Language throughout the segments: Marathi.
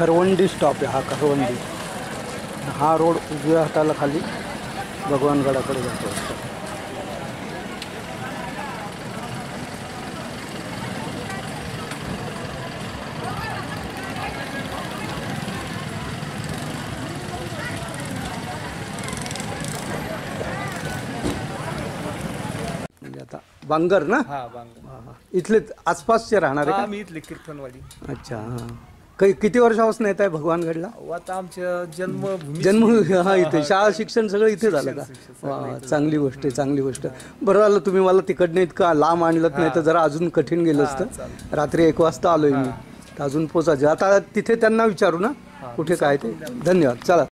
खरवंडी स्टॉप आहे हा, खरवंडी. हा रोड उजव्या हाताला खाली भगवानगडाकडे जातो. म्हणजे आता बांगर ना? हा बांगर. हां, इथलेच आसपासचे राहणारे का? मी इथले कीर्तनवाडी. अच्छा, हां. किती वर्षापासून येत आहे भगवानगडला? आता आमच्या जन्मभूमी हा इथे शाळा शिक्षण सगळं इथे झालं का? वा, चांगली गोष्ट आहे, चांगली गोष्ट. बरं झालं तुम्ही मला तिकडनं इतका लांब आणलं, नाही तर जरा अजून कठीण गेलं असतं. रात्री 1 वाजता आलोय मी, तर अजून पोचायचं. आता तिथे त्यांना विचारू ना कुठे काय ते. धन्यवाद. चला.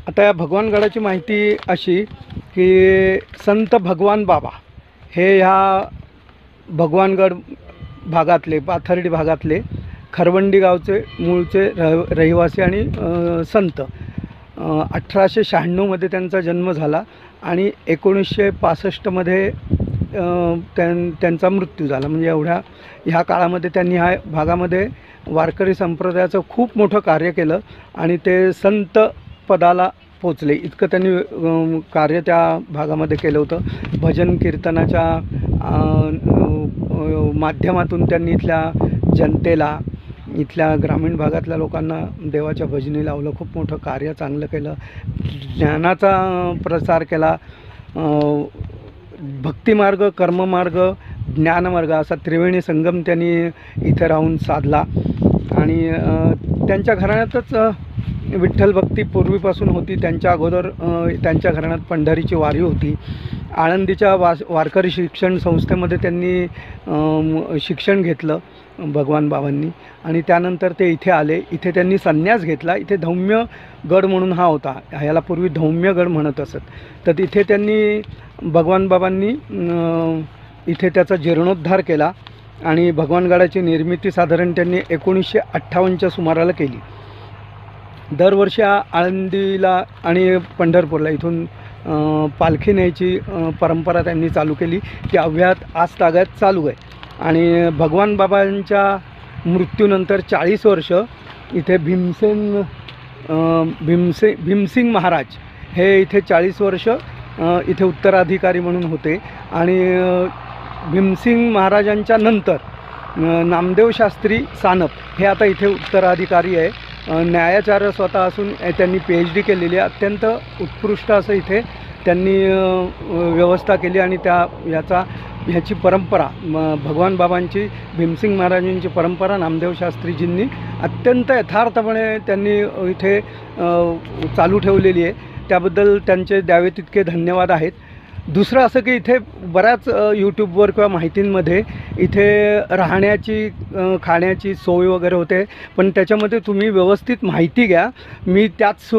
आता या भगवानगडाची माहिती अशी की संत भगवान बाबा हे ह्या भगवानगड भागातले, पाथर्डी भागातले खरवंडी गावचे मूळचे रहिवासी आणि संत 1896मध्ये त्यांचा जन्म झाला आणि 1965मध्ये त्यांचा मृत्यू झाला. म्हणजे ह्या काळामध्ये त्यांनी ह्या भागामध्ये वारकरी संप्रदायाचं खूप मोठं कार्य केलं आणि ते संत पदाला पोचले. इतकं त्यांनी कार्य त्या भागामध्ये केलं होतं. भजन कीर्तनाच्या माध्यमातून त्यांनी इथल्या जनतेला, इथल्या ग्रामीण भागातल्या लोकांना देवाच्या भजनी लावलं. खूप मोठं कार्य चांगलं केलं. ज्ञानाचा प्रसार केला. भक्तिमार्ग, कर्ममार्ग, ज्ञानमार्ग असा त्रिवेणी संगम त्यांनी इथे राहून साधला. आणि त्यांच्या घराण्यातच विठ्ठल भक्ती पूर्वीपासून होती. त्यांच्या अगोदर त्यांच्या घराण्यात पंढरीची वारी होती. आळंदीच्या वारकरी शिक्षण संस्थेमध्ये त्यांनी शिक्षण घेतलं भगवान बाबांनी आणि त्यानंतर ते इथे आले. इथे त्यांनी संन्यास घेतला. इथे धौम्य गड म्हणून हा होता. ह्याला पूर्वी धौम्य गड म्हणत असत. तर तिथे त्यांनी भगवान बाबांनी इथे त्याचा जीर्णोद्धार केला आणि भगवानगडाची निर्मिती साधारण त्यांनी 1958च्या सुमाराला केली. दरवर्षी आळंदीला आणि पंढरपूरला इथून पालखी न्यायची परंपरा त्यांनी चालू केली. ती अव्याहत आजतागायत चालू आहे. आणि भगवान बाबांच्या मृत्यूनंतर 40 वर्ष इथे भीमसिंग महाराज हे इथे 40 वर्ष इथे उत्तराधिकारी म्हणून होते. आणि भीमसिंग महाराजांच्या नंतर नामदेव शास्त्री सानप हे आता इथे उत्तराधिकारी आहे. न्यायाचार्य स्वतः असून त्यांनी PhD केलेली आहे. अत्यंत उत्कृष्ट असं इथे त्यांनी व्यवस्था केली आणि ह्याची परंपरा भगवान बाबांची, भीमसिंग महाराजांची परंपरा नामदेव शास्त्रीजींनी अत्यंत यथार्थपणे त्यांनी इथे चालू ठेवलेली आहे. त्याबद्दल त्यांचे द्यावे तितके धन्यवाद आहेत. दुसरं असं की इथे बऱ्याच यूट्यूबवर किंवा माहितींमध्ये इथे राहण्याची, खाण्याची सोय वगैरे होते, पण त्याच्यामध्ये तुम्ही व्यवस्थित माहिती घ्या. मी त्याच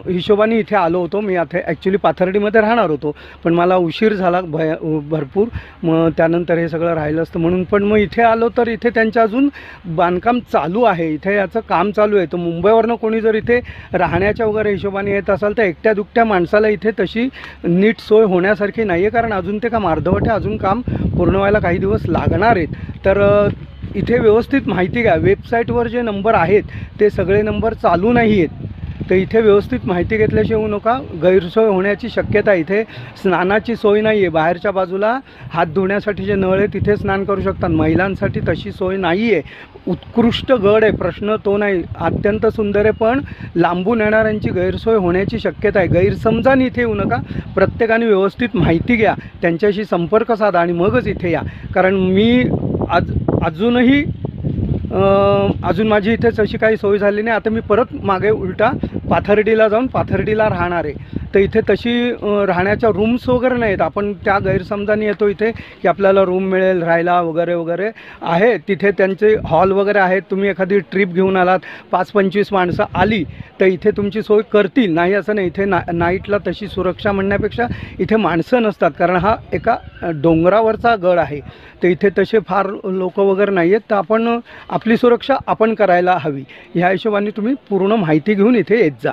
हिशोबाने इथे आलो होतो. मी आता ॲक्च्युली पाथर्डीमध्ये राहणार होतो, पण मला उशीर झाला भरपूर. मग त्यानंतर हे सगळं राहिलं असतं म्हणून. पण मग इथे आलो तर इथे त्यांचं अजून बांधकाम चालू आहे. इथे याचं काम चालू आहे. तर मुंबईवरनं कोणी जर इथे राहण्याच्या वगैरे हिशोबाने येत असाल तर एकट्या दुकट्या माणसाला इथे तशी नीट सोय होण्यासारखी नाही आहे. कारण अजून ते काम अर्धवट आहे. अजून काम पूर्ण व्हायला काही दिवस लागणार आहेत. तर इथे व्यवस्थित माहिती घ्या. वेबसाईटवर जे नंबर आहेत ते सगळे नंबर चालू नाही आहेत. तर इथे व्यवस्थित माहिती घेतल्याशिवाय होऊ नका. गैरसोय होण्याची शक्यता आहे. इथे स्नानाची सोय नाही आहे. बाहेरच्या बाजूला हात धुण्यासाठी जे नळ आहे तिथे स्नान करू शकतात. महिलांसाठी तशी सोय नाही आहे. उत्कृष्ट गड आहे, प्रश्न तो नाही. अत्यंत सुंदर आहे, पण लांबून येणाऱ्यांची गैरसोय होण्याची शक्यता आहे. गैरसमजाने इथे येऊ नका. प्रत्येकाने व्यवस्थित माहिती घ्या, त्यांच्याशी संपर्क साधा आणि मगच इथे या. कारण मी अजून माझी इथेच अशी काही सोय झाली नाही. आता मी परत मागे उलटा पाथर्डीला जाऊन पाथर्डीला राहणार आहे. तर इथे तशी राहण्याच्या रूम्स वगैरे नाहीत. आपण त्या गैरसमजाने येतो इथे की आपल्याला रूम मिळेल राहायला वगैरे वगैरे आहे. तिथे त्यांचे हॉल वगैरे आहेत. तुम्ही एखादी ट्रिप घेऊन आलात, 5-25 माणसं आली तर इथे तुमची सोय करतील. नाही असं नाही. इथे नाईटला तशी सुरक्षा म्हणण्यापेक्षा इथे माणसं नसतात. कारण हा एका डोंगरावरचा गड आहे. तर इथे तसे फार लोक वगैरे नाही आहेत. तर आपण आपली सुरक्षा आपण करायला हवी. ह्या हिशोबाने तुम्ही पूर्ण माहिती घेऊन इथे येत जा.